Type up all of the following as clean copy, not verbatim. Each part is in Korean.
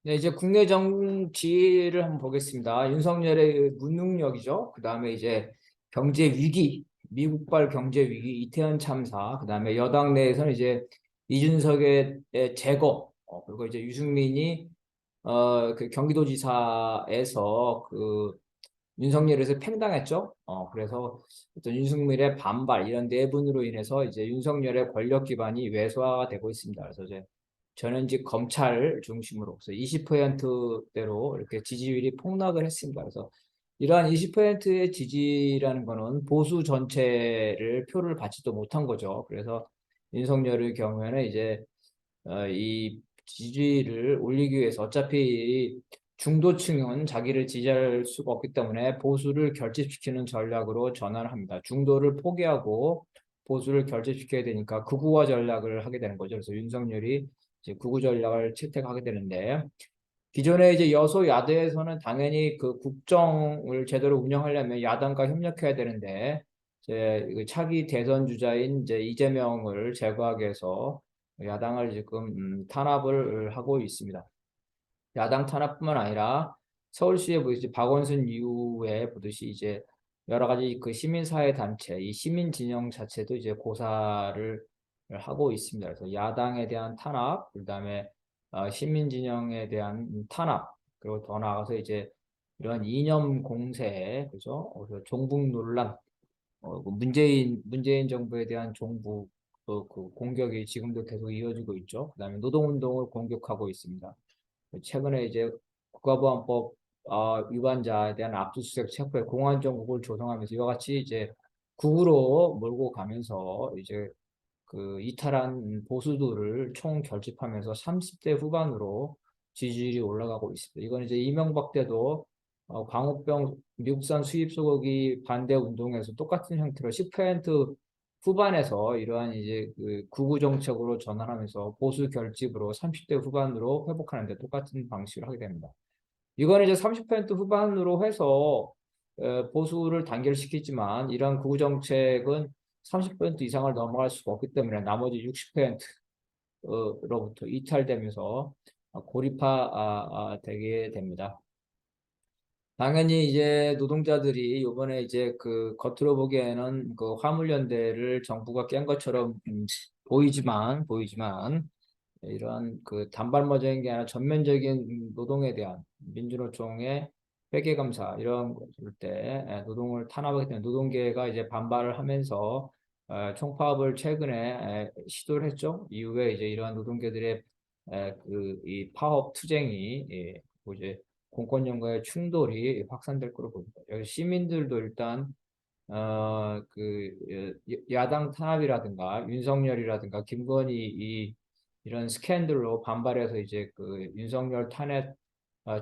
네, 이제 국내 정치를 한번 보겠습니다. 윤석열의 무능력이죠. 그 다음에 이제 경제 위기, 미국발 경제 위기, 이태원 참사, 그 다음에 여당 내에서는 이제 이준석의 제거, 그리고 이제 유승민이 그 경기도지사에서 그 윤석열에서 팽당했죠. 그래서 어떤 윤석열의 반발 이런 내분으로 인해서 이제 윤석열의 권력 기반이 왜소화가 되고 있습니다. 그래서 이제 전현직 검찰 중심으로서 20%대로 이렇게 지지율이 폭락을 했습니다. 그래서 이러한 20%의 지지라는 거는 보수 전체를 표를 받지도 못한 거죠. 그래서 윤석열의 경우에는 이제 이 지지를 올리기 위해서 어차피 중도층은 자기를 지지할 수가 없기 때문에 보수를 결집시키는 전략으로 전환을 합니다. 중도를 포기하고 보수를 결집시켜야 되니까 극우화 전략을 하게 되는 거죠. 그래서 윤석열이 이제 극우 전략을 채택하게 되는데 기존에 이제 여소야대에서는 당연히 그 국정을 제대로 운영하려면 야당과 협력해야 되는데 이제 그 차기 대선 주자인 이제 이재명을 제거하기 위해서 야당을 지금 탄압을 하고 있습니다. 야당 탄압뿐만 아니라 서울시에 보듯이 박원순 이후에 보듯이 이제 여러 가지 그 시민사회 단체, 이 시민 진영 자체도 이제 고사를 하고 있습니다. 그래서 야당에 대한 탄압, 그다음에 시민 진영에 대한 탄압, 그리고 더 나아가서 이제 이런 이념 공세, 그죠? 그래서 종북 논란, 그 문재인 정부에 대한 종북 그 공격이 지금도 계속 이어지고 있죠. 그다음에 노동운동을 공격하고 있습니다. 최근에 이제 국가보안법 위반자에 대한 압수수색 체포에 공안정국을 조성하면서 이와 같이 이제 국으로 몰고 가면서 이제 그 이탈한 보수들을 총 결집하면서 30대 후반으로 지지율이 올라가고 있습니다. 이건 이제 이명박 때도 광우병 미국산 수입 소고기 반대 운동에서 똑같은 형태로 10% 후반에서 이러한 이제 그 구구 정책으로 전환하면서 보수 결집으로 30대 후반으로 회복하는데 똑같은 방식을 하게 됩니다. 이건 이제 30% 후반으로 해서 보수를 단결시키지만 이런 구구 정책은 30% 이상을 넘어갈 수가 없기 때문에 나머지 60%로부터 이탈되면서 고립화 되게 됩니다. 당연히 이제 노동자들이 이번에 이제 그 겉으로 보기에는 그 화물연대를 정부가 깬 것처럼 보이지만 이러한 그 단발머적인 게 아니라 전면적인 노동에 대한 민주노총의 회계감사 이런 것일 때 노동을 탄압하기 때문에 노동계가 이제 반발을 하면서 총파업을 최근에 시도를 했죠. 이후에 이제 이러한 노동계들의 그이 파업 투쟁이 뭐 이제 공권력과의 충돌이 확산될 거로 봅니다. 여기 시민들도 일단 야당 탄압이라든가 윤석열이라든가 김건희 이런 스캔들로 반발해서 이제 그 윤석열 탄핵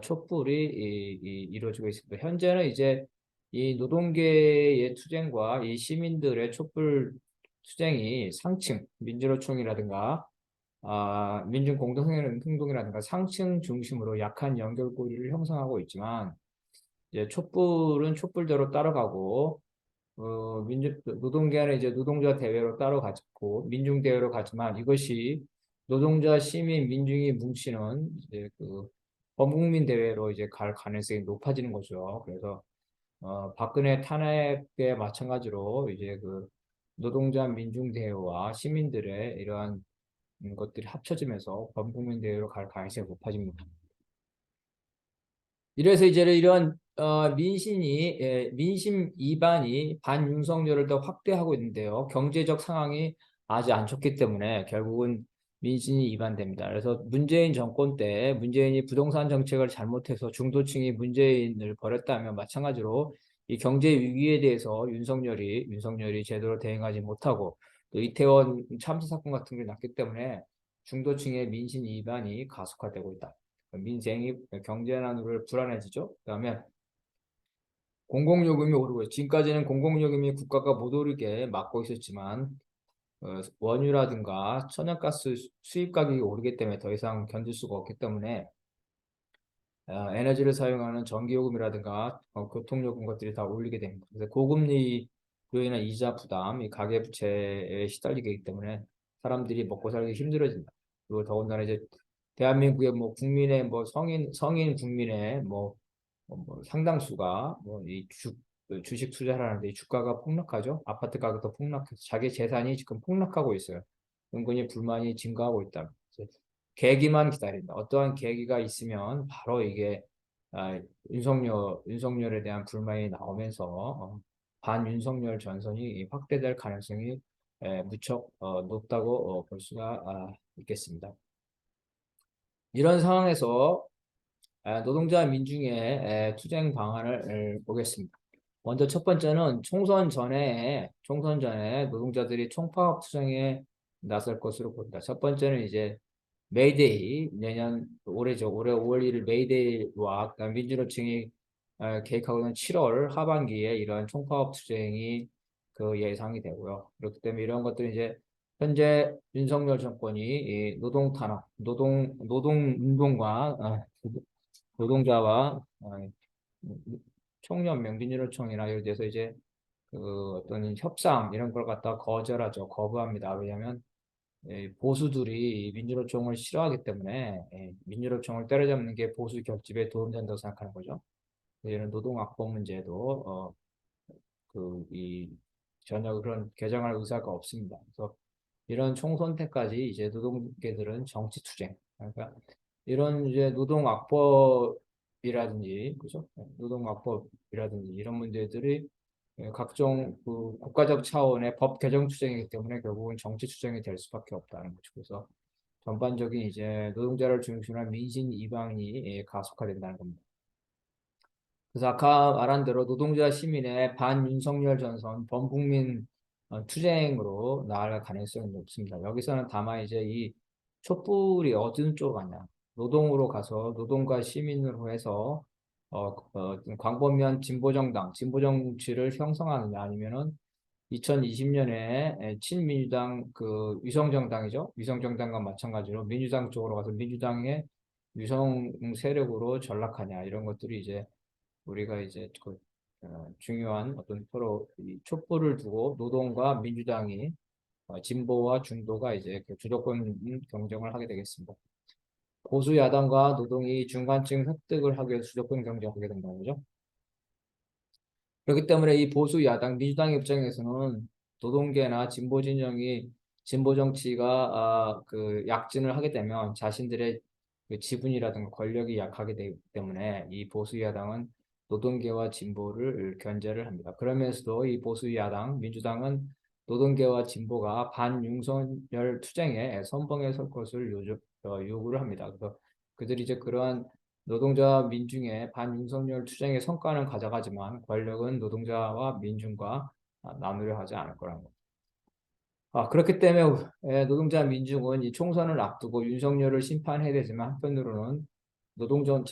촛불이 이루어지고 있습니다. 현재는 이제 이 노동계의 투쟁과 이 시민들의 촛불 투쟁이 상층 민주노총이라든가 민중공동행동이라든가 상층 중심으로 약한 연결고리를 형성하고 있지만 이제 촛불은 촛불대로 따라가고 노동계는 이제 노동자 대회로 따로 갔고 민중 대회로 갔지만 이것이 노동자, 시민, 민중이 뭉치는 이제 그 범국민 대회로 이제 갈 가능성이 높아지는 거죠. 그래서 박근혜 탄핵에 마찬가지로 이제 그 노동자 민중 대회와 시민들의 이러한 것들이 합쳐지면서 범국민 대회로 갈 가능성이 높아집니다. 이래서 이제 이런 민심 이반이 반윤석열을 더 확대하고 있는데요. 경제적 상황이 아주 안 좋기 때문에 결국은 민심이 이반됩니다. 그래서 문재인 정권 때 문재인이 부동산 정책을 잘못해서 중도층이 문재인을 버렸다면 마찬가지로 이 경제 위기에 대해서 윤석열이 제대로 대응하지 못하고 또 이태원 참사 사건 같은 게 났기 때문에 중도층의 민심 이반이 가속화되고 있다. 민생이 경제난으로 불안해지죠. 그다음에 공공요금이 오르고 지금까지는 공공요금이 국가가 못 오르게 막고 있었지만 원유라든가 천연가스 수입 가격이 오르기 때문에 더 이상 견딜 수가 없기 때문에 에너지를 사용하는 전기요금이라든가 교통요금 것들이 다 올리게 됩니다. 그래서 고금리로 인한 이자 부담, 이 가계부채에 시달리게 되기 때문에 사람들이 먹고 살기 힘들어진다. 그리고 더군다나 이제 대한민국의 뭐 국민의 뭐 성인 국민의 뭐 상당수가 주식 투자를 하는데 이 주가가 폭락하죠. 아파트 가격도 폭락해서 자기 재산이 지금 폭락하고 있어요. 은근히 불만이 증가하고 있다. 계기만 기다린다. 어떠한 계기가 있으면 바로 이게 윤석열에 대한 불만이 나오면서 반윤석열 전선이 확대될 가능성이 무척 높다고 볼 수가 있겠습니다. 이런 상황에서 노동자 민중의 투쟁 방안을 보겠습니다. 먼저 첫 번째는 총선 전에 노동자들이 총파업 투쟁에 나설 것으로 보입니다. 첫 번째는 이제 메이데이, 올해 5월 1일 메이데이와 그다음 민주노총이 계획하고 있는 7월 하반기에 이런 총파업 투쟁이 그 예상이 되고요. 그렇기 때문에 이런 것들이 이제 현재 윤석열 정권이 이 노동 탄압, 노동 운동과 노동자와 총연맹, 민주노총이나 이런 데서 이제 그 어떤 협상 이런 걸 갖다 거절하죠. 거부합니다. 왜냐하면 보수들이 민주노총을 싫어하기 때문에 민주노총을 때려잡는 게 보수 결집에 도움된다고 생각하는 거죠. 이런 노동악법 문제도 전혀 그런 개정할 의사가 없습니다. 그래서 이런 총선 때까지 이제 노동계들은 정치 투쟁, 그러니까 이런 이제 노동악법이라든지 그죠? 노동악법이라든지 이런 문제들이 각종 그 국가적 차원의 법 개정 투쟁이기 때문에 결국은 정치 투쟁이 될 수밖에 없다는 거죠. 그래서 전반적인 이제 노동자를 중심으로 한 민심 이방이 가속화된다는 겁니다. 그래서 아까 말한 대로 노동자 시민의 반윤석열 전선 범국민 투쟁으로 나아갈 가능성이 높습니다. 여기서는 다만 이제 이 촛불이 어느 쪽으로 가냐. 노동으로 가서 노동과 시민으로 해서 광범위한 진보 정치를 형성하느냐 아니면은 2020년에 친민주당 그 위성정당이죠. 위성정당과 마찬가지로 민주당 쪽으로 가서 민주당의 위성 세력으로 전락하냐 이런 것들이 이제 우리가 이제 중요한 어떤 서로 이 촛불을 두고 노동과 민주당이 진보와 중도가 이제 그 주도권 경쟁을 하게 되겠습니다. 보수 야당과 노동이 중간층 획득을 하기 위해서 주도권 경쟁하게 된다는 거죠. 그렇기 때문에 이 보수 야당 민주당 입장에서는 노동계나 진보 진영이 진보 정치가 그 약진을 하게 되면 자신들의 그 지분이라든가 권력이 약하게 되기 때문에 이 보수 야당은 노동계와 진보를 견제를 합니다. 그러면서도 이 보수 야당 민주당은 노동계와 진보가 반윤석열 투쟁에 선봉에 설 것을 요구를 합니다. 그래서 그들이 이제 그러한 노동자와 민중의 반윤석열 투쟁의 성과는 가져가지만 권력은 노동자와 민중과 나누려 하지 않을 거라는 겁니다. 그렇기 때문에 노동자 민중은 이 총선을 앞두고 윤석열을 심판해야 되지만 한편으로는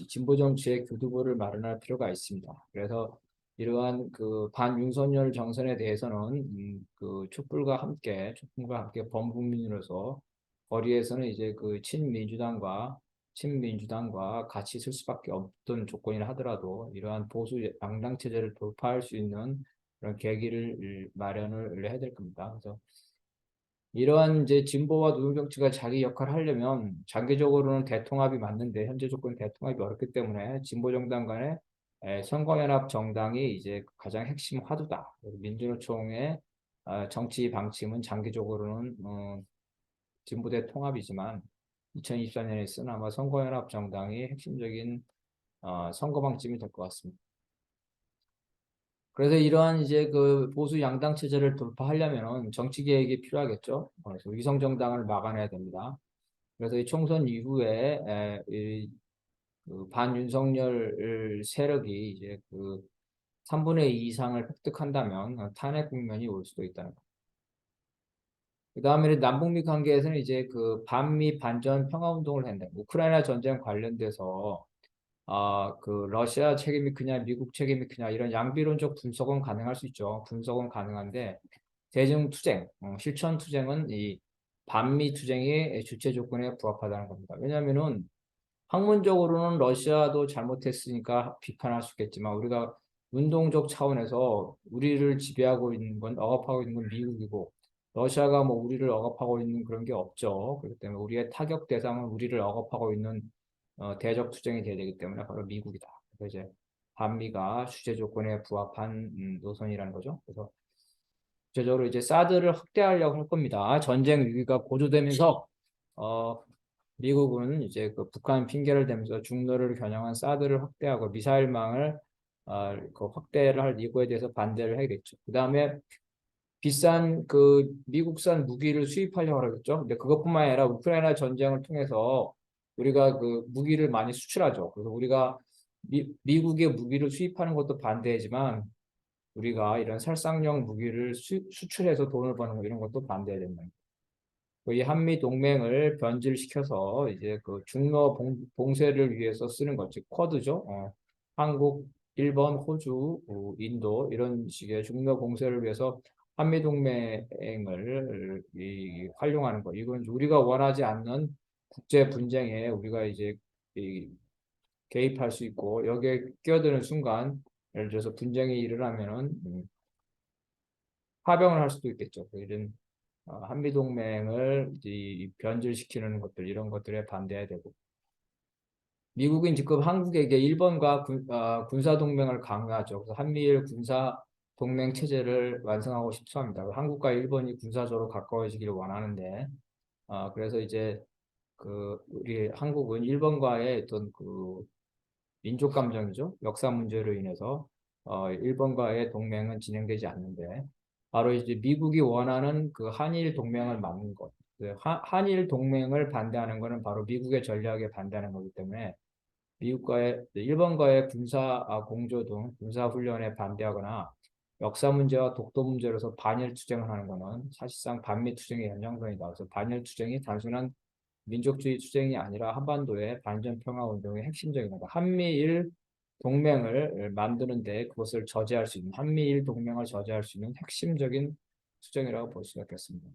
진보 정치의 교두보를 마련할 필요가 있습니다. 그래서 이러한 그 반윤석열 정선에 대해서는 그 촛불과 함께 범국민으로서 거리에서는 이제 그 친민주당과 같이 있을 수밖에 없던 조건이라 하더라도 이러한 보수 양당 체제를 돌파할 수 있는 그런 계기를 마련을 해야 될 겁니다. 그래서 이러한 이제 진보와 노동 정치가 자기 역할을 하려면 장기적으로는 대통합이 맞는데 현재 조건 대통합이 어렵기 때문에 진보 정당 간의 선거연합 정당이 이제 가장 핵심 화두다. 민주노총의 정치 방침은 장기적으로는 진보대 통합이지만 2024년에 쓰는 아마 선거연합 정당이 핵심적인 선거 방침이 될 것 같습니다. 그래서 이러한 이제 그 보수 양당 체제를 돌파하려면은 정치 개혁이 필요하겠죠. 그래서 위성 정당을 막아내야 됩니다. 그래서 이 총선 이후에 그 반윤석열 세력이 이제 그 3분의 2 이상을 획득한다면 탄핵 국면이 올 수도 있다는 거. 그 다음에 남북미 관계에서는 이제 그 반미 반전 평화 운동을 했는데 우크라이나 전쟁 관련돼서 그 러시아 책임이 크냐, 미국 책임이 크냐 이런 양비론적 분석은 가능할 수 있죠. 분석은 가능한데 대중 투쟁, 실천 투쟁은 이 반미 투쟁이 주체 조건에 부합하다는 겁니다. 왜냐하면은 학문적으로는 러시아도 잘못했으니까 비판할 수 있겠지만 우리가 운동적 차원에서 우리를 지배하고 있는 건 억압하고 있는 건 미국이고 러시아가 뭐 우리를 억압하고 있는 그런 게 없죠. 그렇기 때문에 우리의 타격 대상은 우리를 억압하고 있는 대적 투쟁이 돼야 되기 때문에 바로 미국이다. 그래서 이제 한미가 주재 조건에 부합한 노선이라는 거죠. 그래서 구체적으로 이제 사드를 확대하려고 할 겁니다. 전쟁 위기가 고조되면서 어, 미국은 이제 그 북한 핑계를 대면서 중로를 겨냥한 사드를 확대하고 미사일망을 그 확대를 할 이거에 대해서 반대를 해야겠죠. 그다음에 비싼 그 미국산 무기를 수입하려고 하겠죠. 근데 그것뿐만 아니라 우크라이나 전쟁을 통해서 우리가 그 무기를 많이 수출하죠. 그래서 우리가 미국의 무기를 수입하는 것도 반대지만 우리가 이런 살상용 무기를 수출해서 돈을 버는 거 이런 것도 반대해야 된다. 이 한미 동맹을 변질시켜서 이제 그 중러 봉쇄를 위해서 쓰는 것, 즉 쿼드죠. 한국, 일본, 호주, 인도 이런 식의 중러 봉쇄를 위해서 한미 동맹을 활용하는 것. 이건 우리가 원하지 않는 국제 분쟁에 우리가 이제 이 개입할 수 있고 여기에 끼어드는 순간 예를 들어서 분쟁이 일어나면은 파병을 할 수도 있겠죠. 이런 한미동맹을 이 변질시키는 것들 이런 것들에 반대해야 되고 미국은 지금 한국에게 일본과 군사 동맹을 강화하죠. 그래서 한미일 군사 동맹 체제를 완성하고 싶어 합니다. 한국과 일본이 군사적으로 가까워지기를 원하는데 그래서 이제 그 우리 한국은 일본과의 어떤 그 민족 감정이죠. 역사 문제로 인해서 일본과의 동맹은 진행되지 않는데 바로 이제 미국이 원하는 그 한일 동맹을 막는 것. 그 한일 동맹을 반대하는 것은 바로 미국의 전략에 반대하는 거기 때문에 미국과의 일본과의 군사 공조 등 군사 훈련에 반대하거나 역사 문제와 독도 문제로서 반일 투쟁을 하는 것은 사실상 반미 투쟁의 연장선이다. 그래서 반일 투쟁이 단순한 민족주의 투쟁이 아니라 한반도의 반전 평화 운동의 핵심적인 다 한미일 동맹을 만드는데 그것을 저지할 수 있는 한미일 동맹을 저지할 수 있는 핵심적인 투쟁이라고 볼 수가 있겠습니다.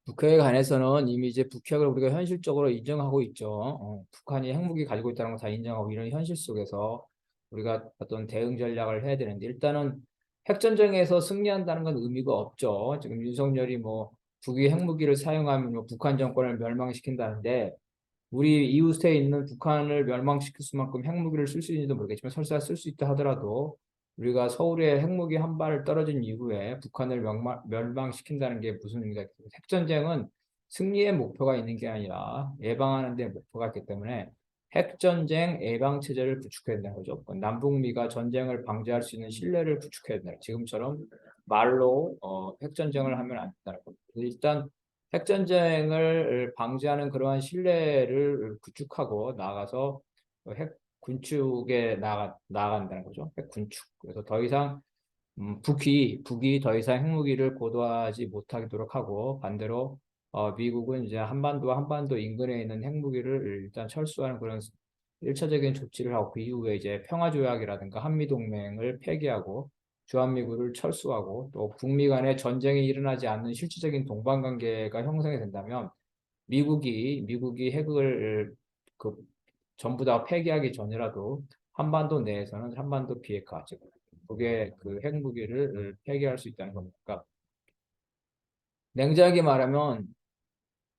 북핵에 관해서는 이미 이제 북핵을 우리가 현실적으로 인정하고 있죠. 북한이 핵무기 가지고 있다는 거 다 인정하고 이런 현실 속에서 우리가 어떤 대응 전략을 해야 되는데 일단은 핵전쟁에서 승리한다는 건 의미가 없죠. 지금 윤석열이 뭐 북이 핵무기를 사용하면 뭐 북한 정권을 멸망시킨다는데 우리 이웃에 있는 북한을 멸망시킬 수만큼 핵무기를 쓸 수 있는지도 모르겠지만 설사 쓸 수 있다 하더라도 우리가 서울에 핵무기 한 발을 떨어진 이후에 북한을 멸망시킨다는 게 무슨 의미가 있겠어요? 핵전쟁은 승리의 목표가 있는 게 아니라 예방하는 데 목표가 있기 때문에 핵전쟁 예방 체제를 구축해야 된다는 거죠. 남북미가 전쟁을 방지할 수 있는 신뢰를 구축해야 된다. 지금처럼 말로 핵전쟁을 하면 안 된다는 거죠. 일단 핵전쟁을 방지하는 그러한 신뢰를 구축하고 나가서 핵 군축에 나간다는 거죠. 핵 군축. 그래서 더 이상 북이 더 이상 핵무기를 고도화하지 못하도록 하고 반대로 미국은 이제 한반도 인근에 있는 핵무기를 일단 철수하는 그런 일차적인 조치를 하고 그 이후에 이제 평화조약이라든가 한미동맹을 폐기하고 주한미군을 철수하고 또 북미 간의 전쟁이 일어나지 않는 실질적인 동반관계가 형성이 된다면 미국이 핵을 그 전부 다 폐기하기 전이라도 한반도 내에서는 한반도 비핵화, 즉 북의 그 핵무기를 폐기할 수 있다는 겁니다. 그러니까 냉정하게 말하면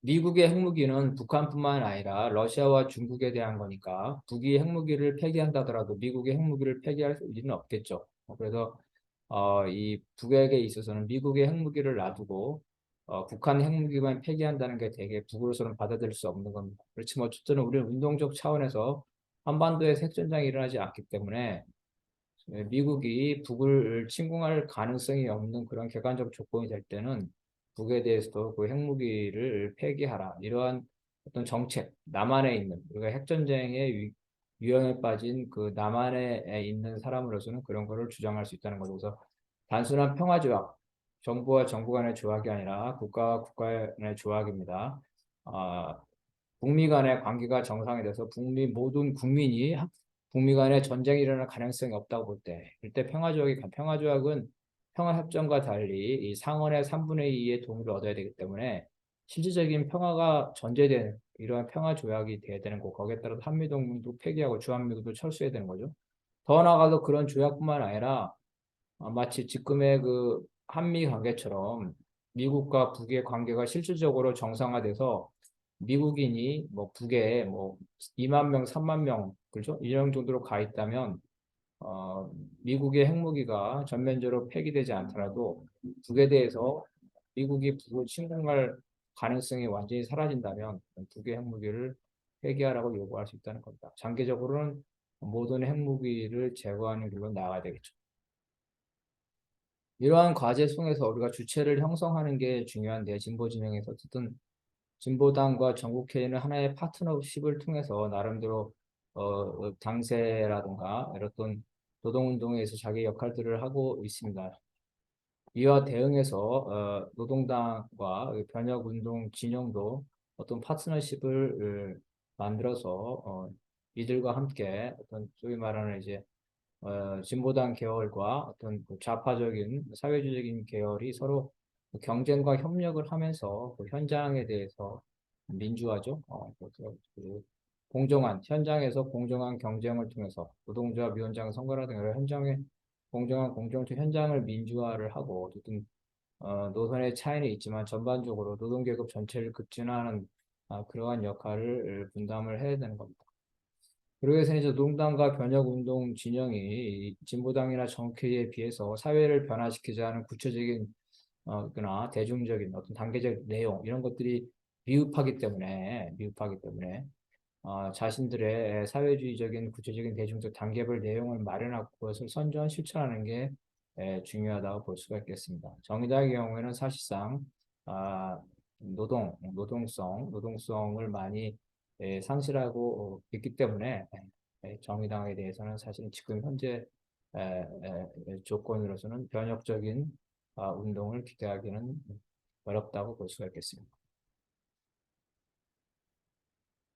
미국의 핵무기는 북한뿐만 아니라 러시아와 중국에 대한 거니까 북이 핵무기를 폐기한다더라도 미국의 핵무기를 폐기할 일은 없겠죠. 그래서 이 북에게 있어서는 미국의 핵무기를 놔두고 북한 핵무기만 폐기한다는 게 되게 북으로서는 받아들일 수 없는 겁니다. 그렇지만 어쨌든 우리는 운동적 차원에서 한반도에 핵전쟁이 일어나지 않기 때문에 미국이 북을 침공할 가능성이 없는 그런 객관적 조건이 될 때는 북에 대해서도 그 핵무기를 폐기하라. 이러한 어떤 정책, 남한에 있는, 우리가 핵전쟁의 위험에 빠진 그 남한에 있는 사람으로서는 그런 거를 주장할 수 있다는 거죠. 그래서 단순한 평화조약, 정부와 정부 간의 조약이 아니라 국가와 국가 간의 조약입니다. 아, 북미 간의 관계가 정상이 돼서 북미 모든 국민이 북미 간에 전쟁이 일어날 가능성이 없다고 볼 때, 이때 평화조약은 평화협정과 달리 이 상원의 3분의 2의 동의를 얻어야 되기 때문에 실질적인 평화가 전제된 이러한 평화조약이 돼야 되는 거고 거기에 따라서 한미동맹도 폐기하고 주한미군도 철수해야 되는 거죠. 더 나아가서 그런 조약뿐만 아니라 마치 지금의 그 한미 관계처럼 미국과 북의 관계가 실질적으로 정상화돼서 미국인이 뭐 북에 뭐 2만 명, 3만 명, 그렇죠? 이런 정도로 가 있다면 어, 미국의 핵무기가 전면적으로 폐기되지 않더라도 북에 대해서 미국이 북을 침공할 가능성이 완전히 사라진다면 북의 핵무기를 폐기하라고 요구할 수 있다는 겁니다. 장기적으로는 모든 핵무기를 제거하는 길로 나아가야 되겠죠. 이러한 과제 속에서 우리가 주체를 형성하는 게 중요한데 진보 진영에서 어쨌든 진보당과 전국회의는 하나의 파트너십을 통해서 나름대로 당세라든가 이런 노동운동에서 자기 역할들을 하고 있습니다. 이와 대응해서 노동당과 변혁운동 진영도 어떤 파트너십을 만들어서 이들과 함께 어떤 소위 말하는 이제 진보당 계열과 어떤 그 좌파적인 사회주의적인 계열이 서로 경쟁과 협력을 하면서 그 현장에 대해서 민주화죠. 그래서 그 공정한 현장에서 공정한 경쟁을 통해서 노동조합 위원장 선거라든가 이런 현장의 공정한 공정적 현장을 민주화를 하고 어쨌든 노선의 차이는 있지만 전반적으로 노동계급 전체를 급진화하는 그러한 역할을 분담을 해야 되는 겁니다. 그러기 위해서 이제 노동당과 변혁운동 진영이 이 진보당이나 정회에 비해서 사회를 변화시키자 하는 구체적인 그나 대중적인 어떤 단계적 내용 이런 것들이 미흡하기 때문에 자신들의 사회주의적인 구체적인 대중적 단계별 내용을 마련하고 그것을 선전 실천하는 게 중요하다고 볼 수가 있겠습니다. 정의당의 경우에는 사실상 아, 노동성을 많이 상실하고 있기 때문에 정의당에 대해서는 사실 지금 현재 조건으로서는 변혁적인 운동을 기대하기는 어렵다고 볼 수가 있겠습니다.